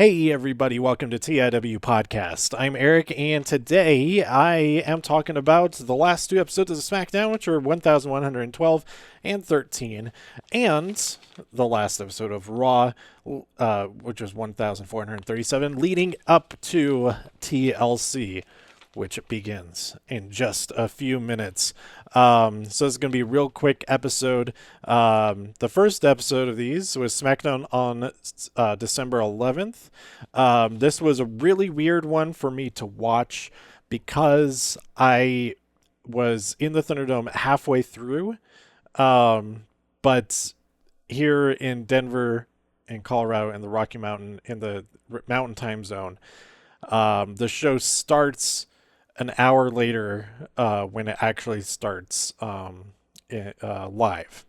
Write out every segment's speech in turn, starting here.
Hey everybody, welcome to TIW Podcast. I'm Eric, and today I am talking about the last two episodes of SmackDown, which are 1112 and 13, and the last episode of Raw, which was 1437, leading up to TLC, which begins in just a few minutes. So it's going to be a real quick episode. The first episode of these was SmackDown on December 11th. This was a really weird one for me to watch because I was in the Thunderdome halfway through. But here in Denver, in Colorado, in the Rocky Mountain, in the Mountain Time Zone, the show starts an hour later when it actually starts live.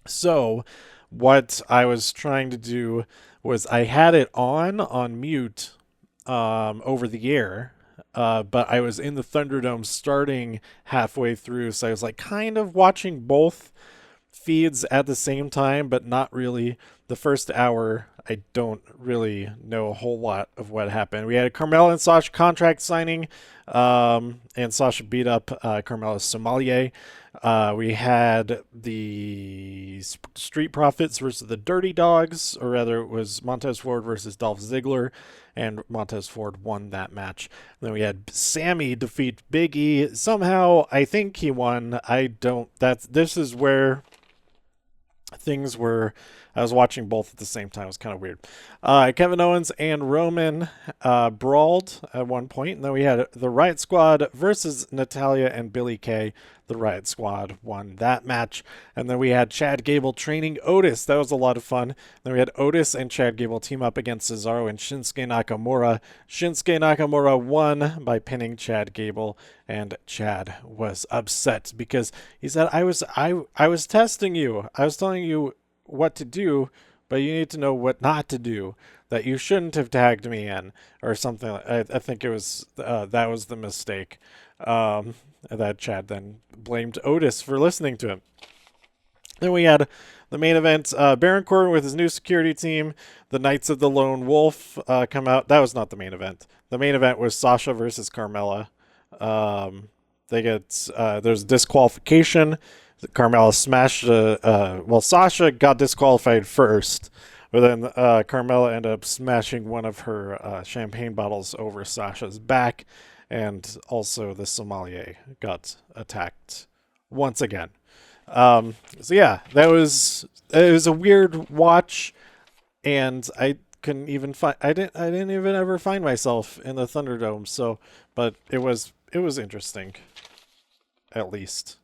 So what I was trying to do was I had it on mute over the air, but I was in the Thunderdome starting halfway through, so I was like kind of watching both feeds at the same time, but not really. The first hour, I don't really know a whole lot of what happened. We had a Carmella and Sasha contract signing, and Sasha beat up Carmella's sommelier. We had the Street Profits versus the Dirty Dogs, or rather it was Montez Ford versus Dolph Ziggler, and Montez Ford won that match. And then we had Sammy defeat Big E. Somehow, I think he won. This is where things were. I was watching both at the same time. It was kind of weird. Kevin Owens and Roman brawled at one point. And then we had the Riot Squad versus Natalya and Billie Kay. The Riot Squad won that match. And then we had Chad Gable training Otis. That was a lot of fun. Then we had Otis and Chad Gable team up against Cesaro and Shinsuke Nakamura. Shinsuke Nakamura won by pinning Chad Gable. And Chad was upset because he said, I was testing you. I was telling you what to do, but you need to know what not to do, that you shouldn't have tagged me in or something. I think it was that was the mistake, that Chad then blamed Otis for listening to him. Then we had the main event, Baron Corbin with his new security team, the Knights of the Lone Wolf come out. That was not the main event. The main event was Sasha versus Carmella. There's disqualification. Carmella smashed Sasha got disqualified first, but then Carmella ended up smashing one of her champagne bottles over Sasha's back, and also the sommelier got attacked once again. So yeah, it was a weird watch, and I couldn't even find. I didn't even ever find myself in the Thunderdome. So, but it was interesting, at least.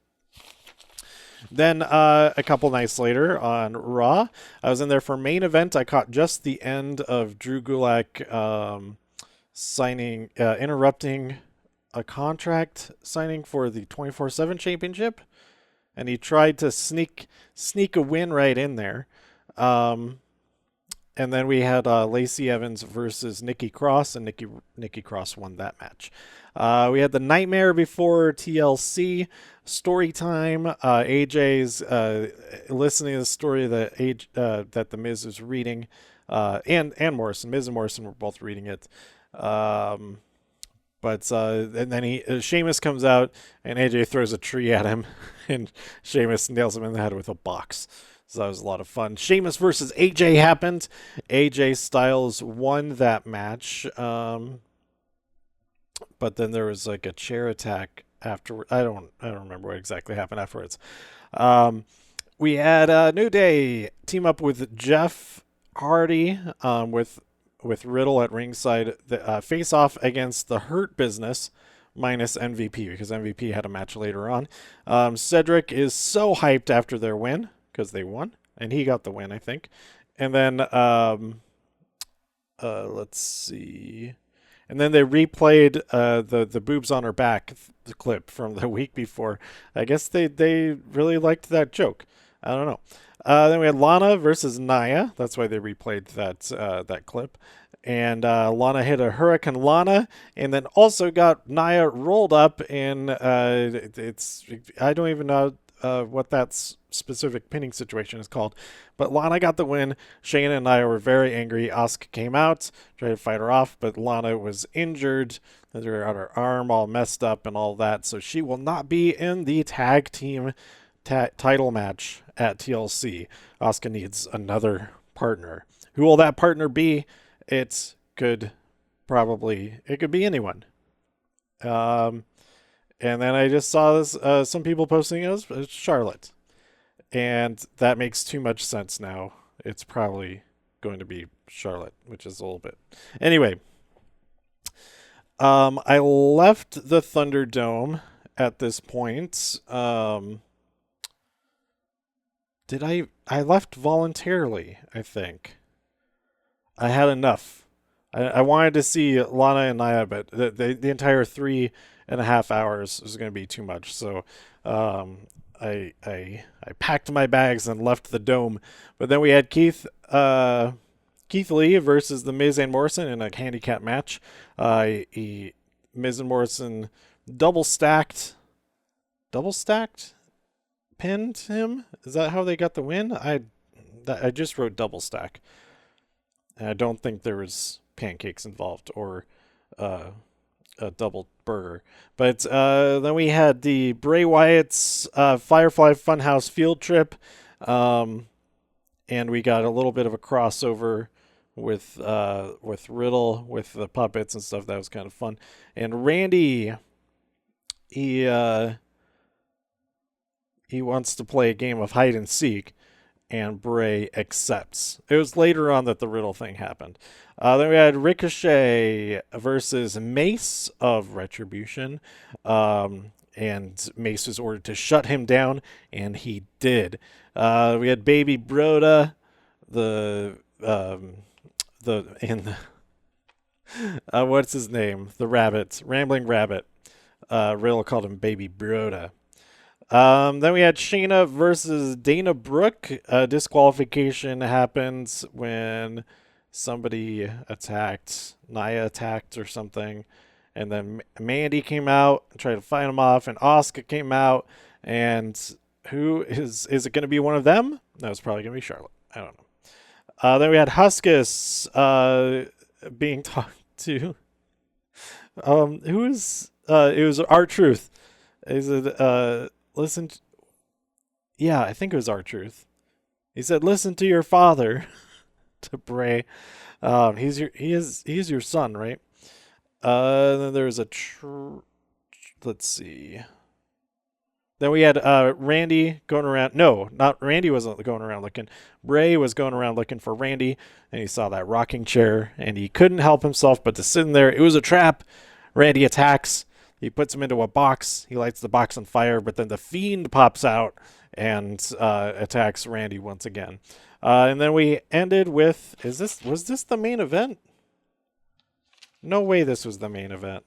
Then a couple nights later on Raw, I was in there for main event. I caught just the end of Drew Gulak interrupting a contract signing for the 24/7 championship, and he tried to sneak a win right in there. And then we had Lacey Evans versus Nikki Cross, and Nikki Cross won that match. We had the Nightmare before TLC story time. AJ's listening to the story that that the Miz is reading, and Morrison. Miz and Morrison were both reading it. And then Sheamus comes out, and AJ throws a tree at him, and Sheamus nails him in the head with a box. So that was a lot of fun. Sheamus versus AJ happened. AJ Styles won that match. But then there was like a chair attack afterward. I don't remember what exactly happened afterwards. We had New Day team up with Jeff Hardy with Riddle at ringside. Face off against the Hurt Business minus MVP, because MVP had a match later on. Cedric is so hyped after their win, because they won, and he got the win, I think. And then let's see. And then they replayed the boobs on her back the clip from the week before. I guess they really liked that joke. I don't know. Then we had Lana versus Nia. That's why they replayed that clip. And Lana hit a Hurricane Lana, and then also got Nia rolled up. And I don't even know what that specific pinning situation is called. But Lana got the win. Shayna and I were very angry. Asuka came out, tried to fight her off, but Lana was injured. Her got her arm all messed up and all that, so she will not be in the tag team title match at TLC. Asuka needs another partner. Who will that partner be? It could be anyone. And then I just saw this, some people posting it was Charlotte. And that makes too much sense now. It's probably going to be Charlotte, which is a little bit. Anyway, I left the Thunderdome at this point. Did I left voluntarily, I think. I had enough. I wanted to see Lana and Nia, but the entire 3.5 hours was going to be too much. So I packed my bags and left the dome. But then we had Keith Lee versus the Miz and Morrison in a handicap match. Miz and Morrison double stacked, pinned him. Is that how they got the win? I just wrote double stack. And I don't think there was pancakes involved or a double burger. But then we had the Bray Wyatt's Firefly Funhouse field trip. And we got a little bit of a crossover with Riddle, with the puppets and stuff. That was kind of fun. And Randy, he wants to play a game of hide and seek, and Bray accepts. It was later on that the Riddle thing happened. Then we had Ricochet versus Mace of Retribution. And Mace was ordered to shut him down, and he did. We had Baby Broda, what's his name? The rabbit, Rambling Rabbit. Riddle called him Baby Broda. Then we had Shayna versus Dana Brooke. Disqualification happens when somebody attacked, Nia attacked or something. And then Mandy came out and tried to fight him off, and Asuka came out. And who is it going to be one of them? No, it's probably going to be Charlotte. I don't know. Then we had Huskus being talked to. Who is? It was R-Truth. Is it? Listen. Yeah, I think it was R-Truth. He said, "Listen to your father," to Bray. He is your son, right? Then there's let's see. Then we had Randy going around. No, not Randy wasn't going around looking. Bray was going around looking for Randy, and he saw that rocking chair, and he couldn't help himself but to sit in there. It was a trap. Randy attacks. He puts him into a box. He lights the box on fire, but then the Fiend pops out and attacks Randy once again. And then we ended with, was this the main event? No way this was the main event.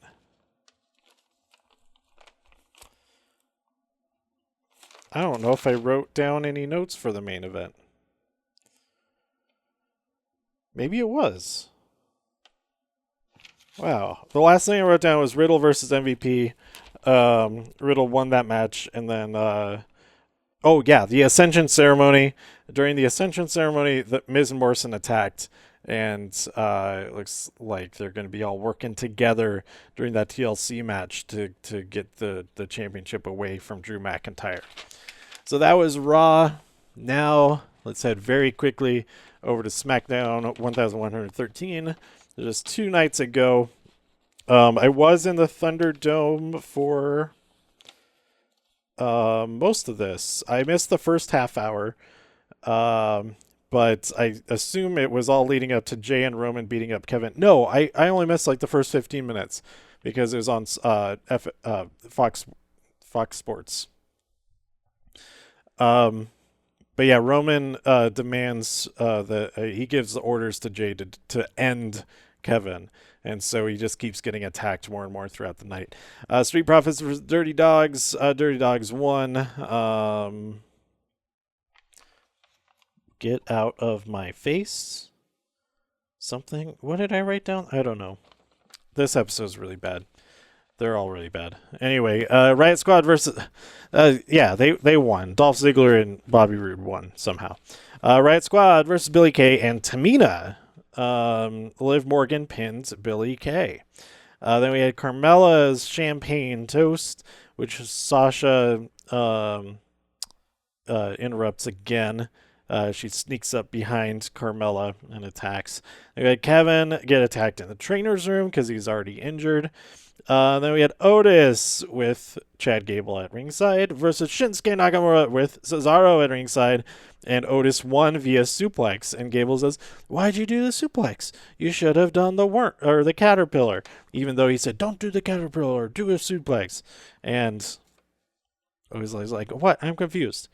I don't know if I wrote down any notes for the main event. Maybe it was. Wow. The last thing I wrote down was Riddle versus MVP. Riddle won that match. And then, the Ascension ceremony. During the Ascension ceremony, the Miz and Morrison attacked. And it looks like they're going to be all working together during that TLC match to get the championship away from Drew McIntyre. So that was Raw. Now, let's head very quickly over to SmackDown 1113. Just 2 nights ago. I was in the Thunderdome for most of this. I missed the first half hour. But I assume it was all leading up to Jay and Roman beating up Kevin. No, I only missed like the first 15 minutes because it was on Fox Sports. But yeah, Roman demands that he gives the orders to Jay to end Kevin. And so he just keeps getting attacked more and more throughout the night. Street Profits versus Dirty Dogs. Dirty Dogs won. Get out of my face. Something. What did I write down? I don't know. This episode is really bad. They're all really bad. Anyway, Riot Squad versus, yeah, they won. Dolph Ziggler and Bobby Roode won somehow. Riot Squad versus Billy Kay and Tamina. Liv Morgan pins Billy Kay. Then we had Carmella's Champagne Toast, which Sasha interrupts again. She sneaks up behind Carmella and attacks. We had Kevin get attacked in the trainer's room because he's already injured. Then we had Otis with Chad Gable at ringside versus Shinsuke Nakamura with Cesaro at ringside. And Otis won via suplex. And Gable says, "Why'd you do the suplex? You should have done the worm or the caterpillar." Even though he said, "Don't do the caterpillar, do a suplex." And Otis is like, "What? I'm confused.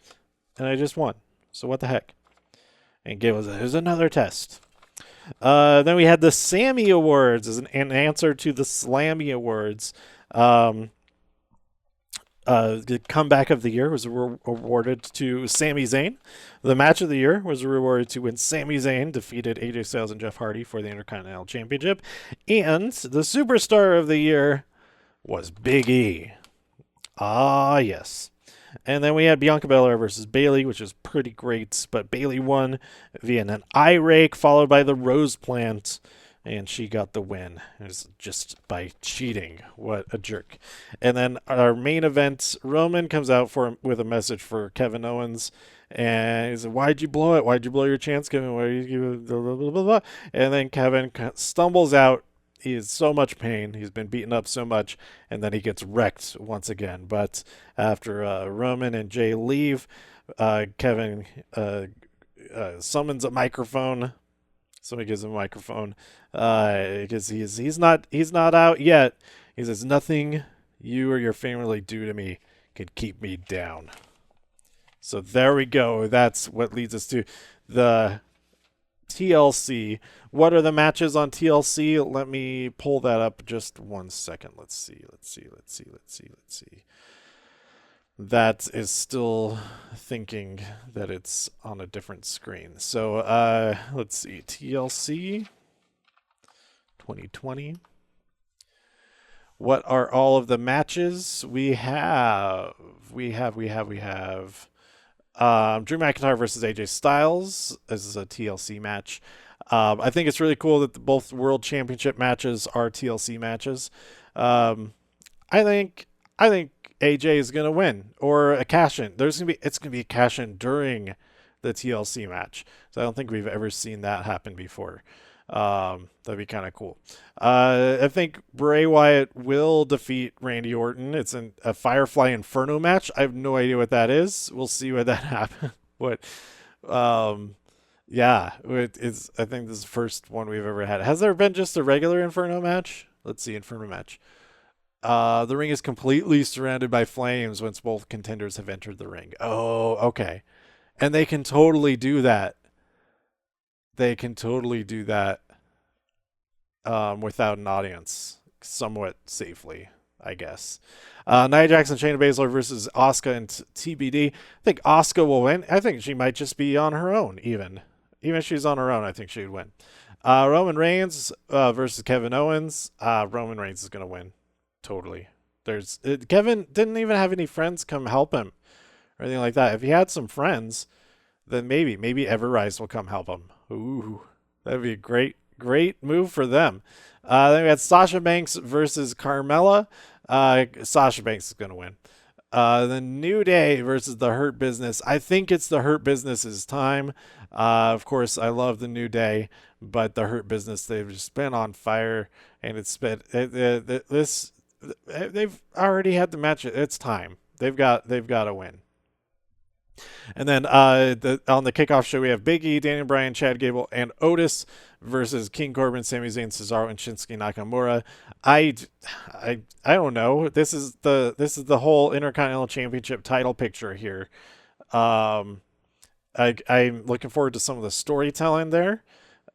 And I just won. So what the heck?" And Gable says, "Here's another test." Then we had the Sammy Awards as an answer to the Slammy Awards. The comeback of the year was awarded to Sami Zayn. The match of the year was rewarded to when Sami Zayn defeated AJ Styles and Jeff Hardy for the Intercontinental Championship. And the superstar of the year was Big E. Ah, yes. And then we had Bianca Belair versus Bayley, which is pretty great. But Bayley won via an eye rake, followed by the Rose Plant. And she got the win. It was just by cheating. What a jerk. And then our main event, Roman comes out with a message for Kevin Owens. And he said, "Why'd you blow it? Why'd you blow your chance, Kevin? Why did you blah, blah, blah, blah, blah." And then Kevin stumbles out. He is so much pain. He's been beaten up so much. And then he gets wrecked once again. But after Roman and Jay leave, Kevin summons a microphone. Somebody gives him a microphone because he's not out yet. He says, "Nothing you or your family do to me can keep me down." So there we go. That's what leads us to the TLC. What are the matches on TLC? Let me pull that up just 1 second. Let's see. That is still thinking that it's on a different screen. So let's see. TLC 2020. What are all of the matches we have? We have Drew McIntyre versus AJ Styles. This is a TLC match. I think it's really cool that both World Championship matches are TLC matches. I think AJ is gonna win or a cash in. It's gonna be a cash in during the TLC match. So I don't think we've ever seen that happen before. That'd be kind of cool. I think Bray Wyatt will defeat Randy Orton. It's a Firefly Inferno match. I have no idea what that is. We'll see what that happens. Yeah, it's. I think this is the first one we've ever had. Has there been just a regular Inferno match? Let's see, Inferno match. The ring is completely surrounded by flames once both contenders have entered the ring. Oh, okay. And they can totally do that. Without an audience, somewhat safely, I guess. Nia Jax and Shayna Baszler versus Asuka and TBD. I think Asuka will win. I think she might just be on her own, even if she's on her own. I think she would win. Roman Reigns versus Kevin Owens. Roman Reigns is gonna win. Totally. Kevin didn't even have any friends come help him or anything like that. If he had some friends, then maybe Everrise will come help him. Ooh, that'd be a great move for them. Then we had Sasha Banks versus Carmella. Sasha Banks is going to win. The New Day versus the Hurt Business. I think it's the Hurt Business's time. Of course, I love the New Day, but the Hurt Business, they've just been on fire, and it's been they've already had the match. It's time. They've got to win. And then on the kickoff show, we have Big E, Daniel Bryan, Chad Gable, and Otis versus King Corbin, Sami Zayn, Cesaro, and Shinsuke Nakamura. I don't know. This is the whole Intercontinental Championship title picture here. I'm looking forward to some of the storytelling there,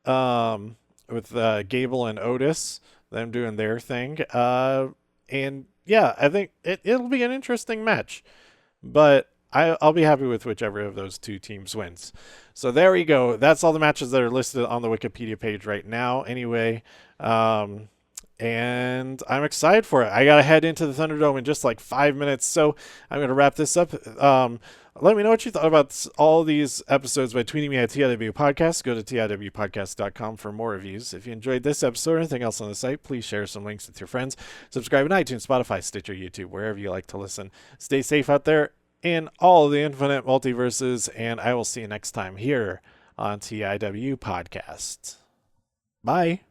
with Gable and Otis, them doing their thing. And yeah, I think it'll be an interesting match, but I'll be happy with whichever of those two teams wins. So there we go. That's all the matches that are listed on the Wikipedia page right now. Anyway, and I'm excited for it. I gotta head into the Thunderdome in just like 5 minutes, so I'm gonna wrap this up. Let me know what you thought about all these episodes by tweeting me at TIW Podcast. Go to TIWpodcast.com for more reviews. If you enjoyed this episode or anything else on the site, please share some links with your friends. Subscribe on iTunes, Spotify, Stitcher, YouTube, wherever you like to listen. Stay safe out there in all the infinite multiverses, and I will see you next time here on TIW Podcast. Bye.